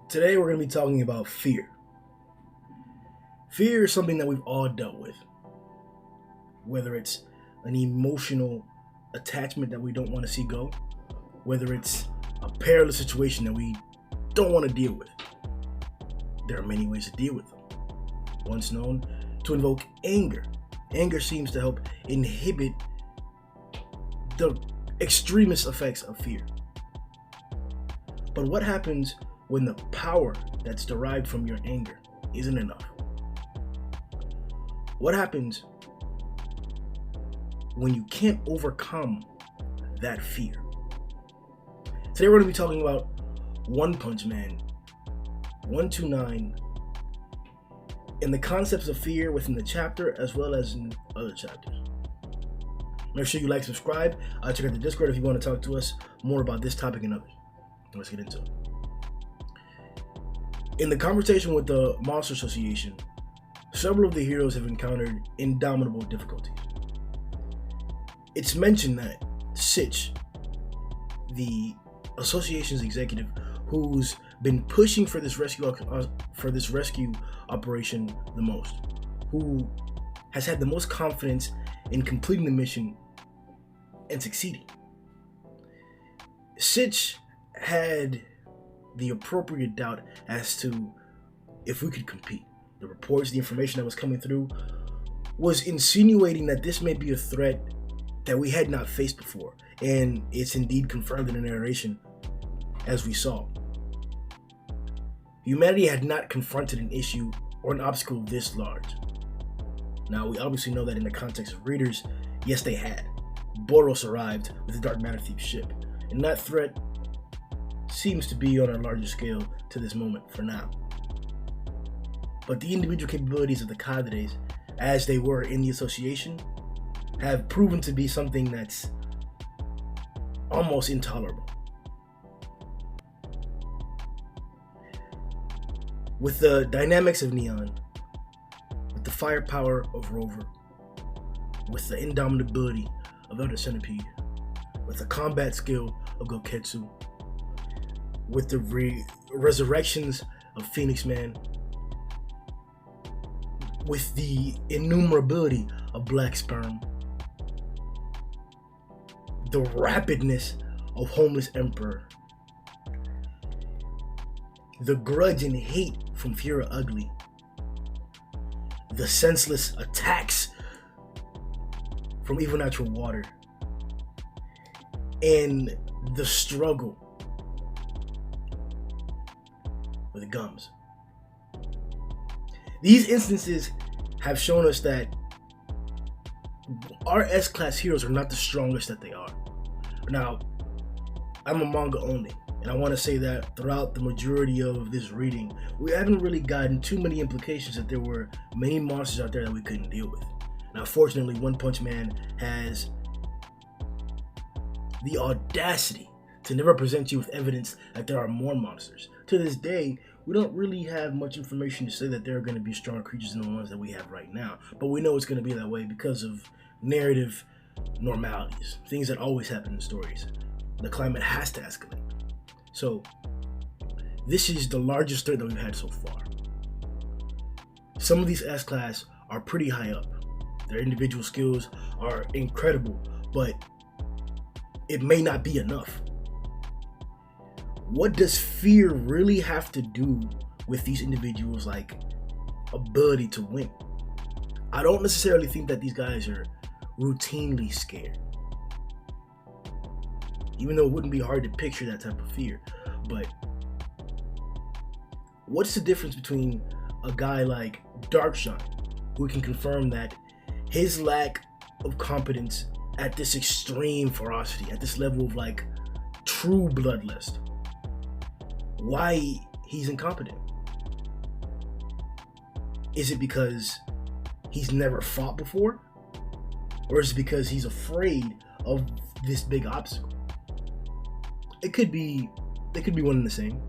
Today we're going to be talking about fear. Fear is something that we've all dealt with. Whether it's an emotional attachment that we don't want to see go, whether it's a perilous situation that we don't want to deal with. There are many ways to deal with them. Once known to invoke anger. Anger seems to help inhibit the extremist effects of fear. But what happens when the power that's derived from your anger isn't enough? What happens when you can't overcome that fear? Today we're going to be talking about One Punch Man, 129, and the concepts of fear within the chapter as well as in other chapters. Make sure you like, subscribe, check out the Discord if you want to talk to us more about this topic and others. Let's get into it. In the conversation with the Monster Association, several of the heroes have encountered indomitable difficulties. It's mentioned that Sitch, the association's executive, who's been pushing for this rescue operation the most, who has had the most confidence in completing the mission and succeeding. Sitch had the appropriate doubt as to if we could compete. The reports, the information that was coming through was insinuating that this may be a threat that we had not faced before, and it's indeed confirmed in the narration as we saw. Humanity had not confronted an issue or an obstacle this large. Now, we obviously know that in the context of readers, yes, they had. Boros arrived with the Dark Matter Thief ship, and that threat seems to be on a larger scale to this moment for now. But the individual capabilities of the cadres, as they were in the association, have proven to be something that's almost intolerable. With the dynamics of Neon, with the firepower of Rover, with the indomitability of Elder Centipede, with the combat skill of Goketsu, with the resurrections of Phoenix Man, with the innumerability of Black Sperm, the rapidness of Homeless Emperor, the grudge and hate from Fura Ugly, the senseless attacks from Evil Natural Water, and the struggle with Gums. These instances have shown us that our S-Class heroes are not the strongest that they are. Now, I'm a manga only, and I want to say that throughout the majority of this reading, we haven't really gotten too many implications that there were many monsters out there that we couldn't deal with. Now, fortunately, One Punch Man has the audacity to never present you with evidence that there are more monsters. To this day, we don't really have much information to say that there are going to be stronger creatures than the ones that we have right now. But we know it's going to be that way because of narrative normalities, things that always happen in stories. The climate has to escalate. So, this is the largest threat that we've had so far. Some of these S-Class are pretty high up. Their individual skills are incredible, but it may not be enough. What does fear really have to do with these individuals' ability to win? I don't necessarily think that these guys are routinely scared. Even though it wouldn't be hard to picture that type of fear. But what's the difference between a guy like Darkshine, who can confirm that his lack of competence at this extreme ferocity, at this level of true bloodlust, why he's incompetent? Is it because he's never fought before? Or is it because he's afraid of this big obstacle? It could be one and the same.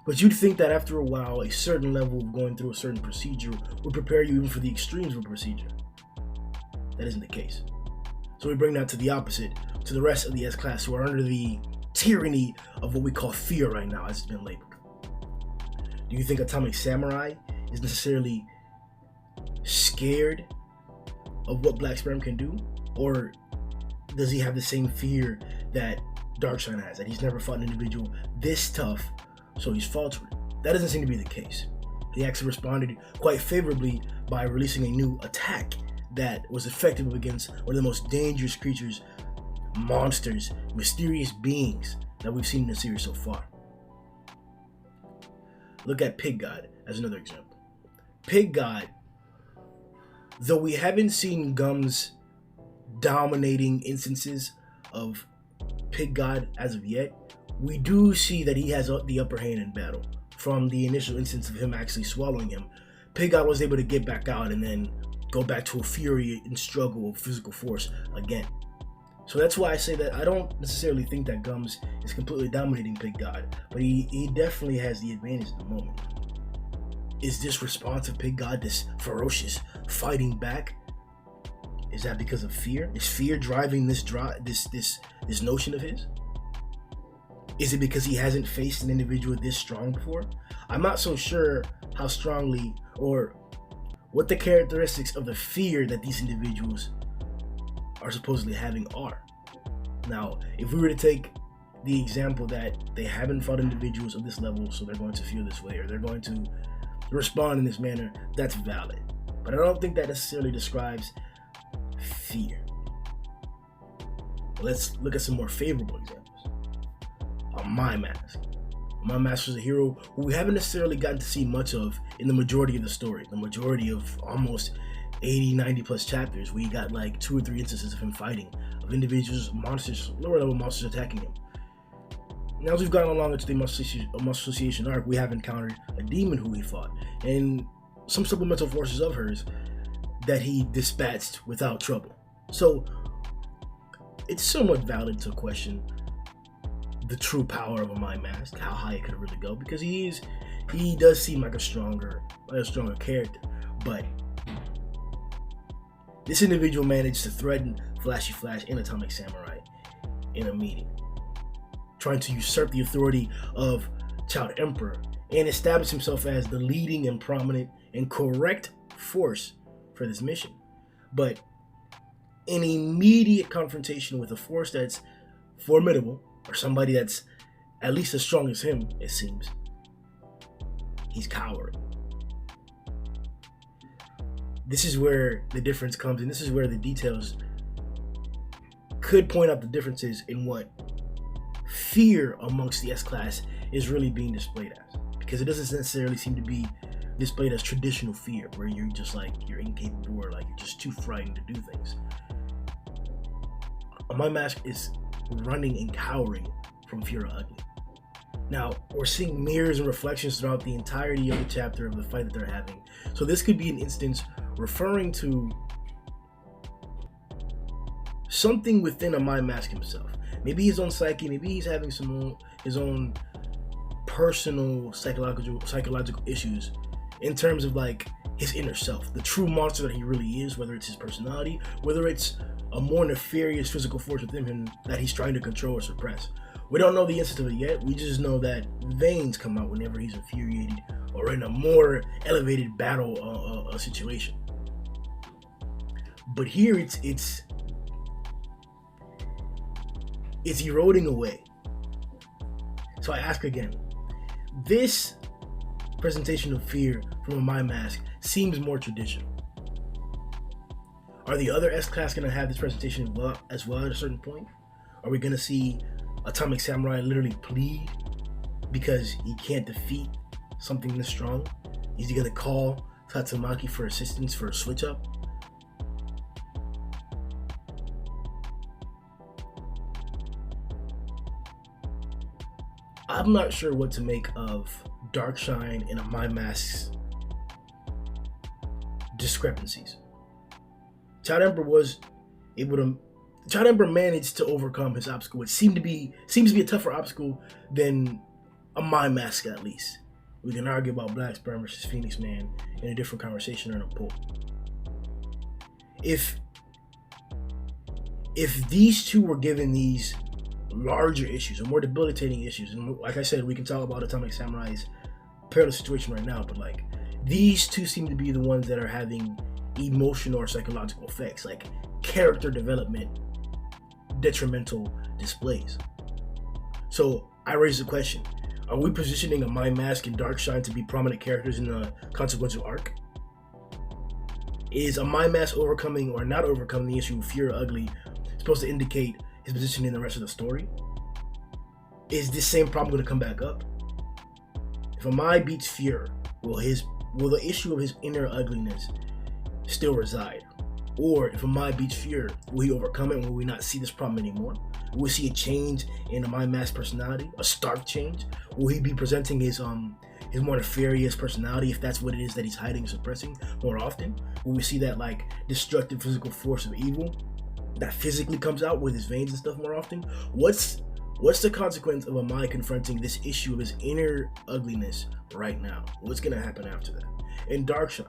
But you'd think that after a while, a certain level of going through a certain procedure would prepare you even for the extremes of a procedure. That isn't the case. So we bring that to the opposite, to the rest of the S-Class who are under the tyranny of what we call fear right now, as it's been labeled. Do you think Atomic Samurai is necessarily scared of what Black Sperm can do? Or does he have the same fear that Darkshine has, that he's never fought an individual this tough, so he's faltering? That doesn't seem to be the case. He actually responded quite favorably by releasing a new attack that was effective against one of the most dangerous creatures, monsters, mysterious beings that we've seen in the series so far. Look at Pig God as another example. Pig God, though we haven't seen Gum's dominating instances of Pig God as of yet, we do see that he has the upper hand in battle. From the initial instance of him actually swallowing him, Pig God was able to get back out and then go back to a fury and struggle of physical force again. So that's why I say that I don't necessarily think that Gums is completely dominating Pig God, but he definitely has the advantage at the moment. Is this response of Pig God, this ferocious fighting back? Is that because of fear? Is fear driving this notion of his? Is it because he hasn't faced an individual this strong before? I'm not so sure how strongly or what the characteristics of the fear that these individuals are supposedly having are. Now, if we were to take the example that they haven't fought individuals of this level, so they're going to feel this way, or they're going to respond in this manner, that's valid. But I don't think that necessarily describes fear. Let's look at some more favorable examples. Amai Mask. Amai Mask was a hero who we haven't necessarily gotten to see much of in the majority of the story. The majority of almost 80, 90 plus chapters, we got like 2 or 3 instances of him fighting, of individuals, monsters, lower level monsters attacking him. Now, as we've gone along into the Monster Association arc, we have encountered a demon who he fought, and some supplemental forces of hers that he dispatched without trouble. So, it's somewhat valid to question the true power of Amai Mask, how high it could really go, because he does seem like a stronger character, but this individual managed to threaten Flashy Flash and Atomic Samurai in a meeting, trying to usurp the authority of Child Emperor and establish himself as the leading and prominent and correct force for this mission. But in immediate confrontation with a force that's formidable, or somebody that's at least as strong as him, it seems, he's cowering. This is where the difference comes, and this is where the details could point out the differences in what fear amongst the S-Class is really being displayed as. Because it doesn't necessarily seem to be displayed as traditional fear, where you're just like, you're incapable, or like you're just too frightened to do things. Amai Mask is running and cowering from Fear Ugly. Now, we're seeing mirrors and reflections throughout the entirety of the chapter of the fight that they're having. So this could be an instance referring to something within Amai Mask himself. Maybe his own psyche, maybe he's having his own personal psychological issues in terms of like his inner self, the true monster that he really is, whether it's his personality, whether it's a more nefarious physical force within him that he's trying to control or suppress. We don't know the instance of it yet. We just know that veins come out whenever he's infuriated or in a more elevated battle situation. But here it's eroding away. So I ask again, this presentation of fear from Amai Mask seems more traditional. Are the other S-Class going to have this presentation as well at a certain point? Are we going to see Atomic Samurai literally plead because he can't defeat something this strong? Is he going to call Tatsumaki for assistance for a switch up? I'm not sure what to make of Darkshine and Amai Mask's discrepancies. Child Emperor managed to overcome his obstacle, which seems to be a tougher obstacle than Amai Mask, at least. We can argue about Black Sperm versus Phoenix Man in a different conversation or in a poll. If these two were given these larger issues or more debilitating issues, and like I said, we can talk about Atomic Samurai's perilous situation right now, but like these two seem to be the ones that are having emotional or psychological effects, like character development, detrimental displays. So I raise the question: are we positioning Amai Mask and Darkshine to be prominent characters in the consequential arc? Is Amai Mask overcoming or not overcoming the issue of Fear Ugly supposed to indicate his position in the rest of the story? Is this same problem going to come back up? If Amai beats Fear, will the issue of his inner ugliness still reside? Or if Amai beats Fear, will he overcome it and will we not see this problem anymore? Will we see a change in Amai Mask's personality? A stark change? Will he be presenting his more nefarious personality, if that's what it is that he's hiding and suppressing, more often? Will we see that like destructive physical force of evil that physically comes out with his veins and stuff more often? What's the consequence of Amai confronting this issue of his inner ugliness right now? What's gonna happen after that? In Darkshine,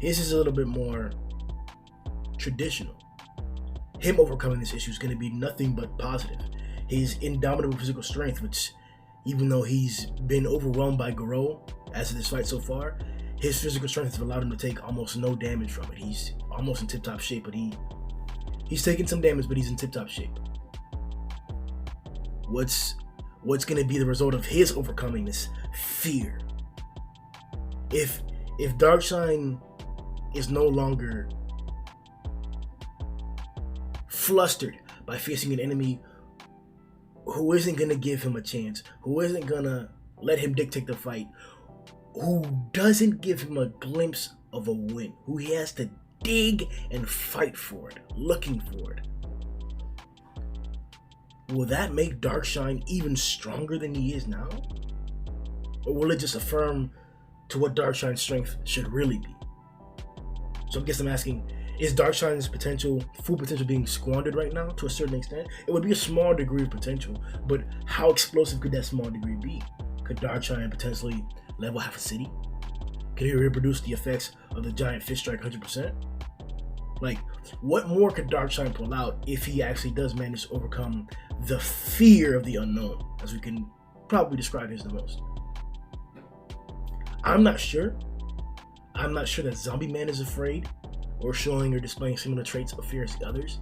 his is a little bit more traditional. Him overcoming this issue is going to be nothing but positive. His indomitable physical strength, which even though he's been overwhelmed by Garou as of this fight so far, his physical strength has allowed him to take almost no damage from it. He's almost in tip-top shape, but he's taking some damage, but he's in tip-top shape. What's going to be the result of his overcoming this fear? If Darkshine is no longer flustered by facing an enemy who isn't going to give him a chance, who isn't going to let him dictate the fight, who doesn't give him a glimpse of a win, who he has to dig and fight for it, looking for it, will that make Darkshine even stronger than he is now? Or will it just affirm to what Darkshine's strength should really be? So I guess I'm asking, is Darkshine's full potential being squandered right now to a certain extent? It would be a small degree of potential, but how explosive could that small degree be? Could Darkshine potentially level half a city? Could he reproduce the effects of the giant fish strike 100%? Like, what more could Darkshine pull out if he actually does manage to overcome the fear of the unknown, as we can probably describe as the most? I'm not sure. I'm not sure that Zombie Man is afraid or showing or displaying similar traits of fear as the others.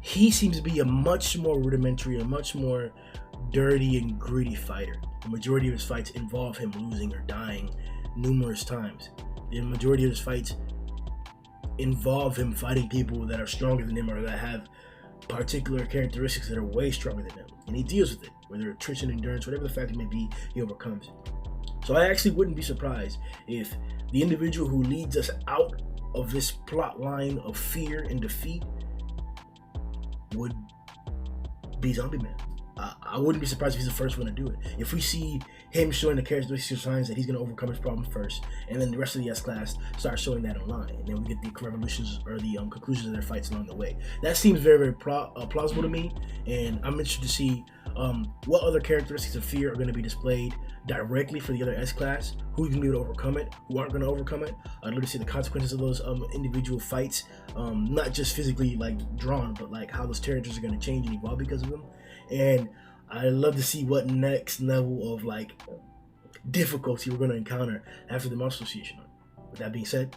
He seems to be a much more rudimentary, a much more dirty and gritty fighter. The majority of his fights involve him losing or dying numerous times. The majority of his fights involve him fighting people that are stronger than him or that have particular characteristics that are way stronger than him. And he deals with it, whether attrition, endurance, whatever the factor may be, he overcomes it. So I actually wouldn't be surprised if the individual who leads us out of this plot line of fear and defeat would be Zombie Man. I wouldn't be surprised if he's the first one to do it. If we see him showing the characteristics signs that he's going to overcome his problems first, and then the rest of the S-Class starts showing that online, and then we get the revolutions or the conclusions of their fights along the way. That seems very, very plausible to me, and I'm interested to see what other characteristics of fear are going to be displayed directly for the other S-Class, who's going to be able to overcome it, who aren't going to overcome it. I'd love to see the consequences of those individual fights, not just physically like drawn, but like how those characters are going to change and evolve because of them. And I love to see what next level of like difficulty we're going to encounter after the Martial Association. With that being said,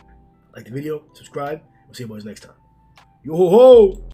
like the video, subscribe. We'll see you boys next time. Yo ho ho!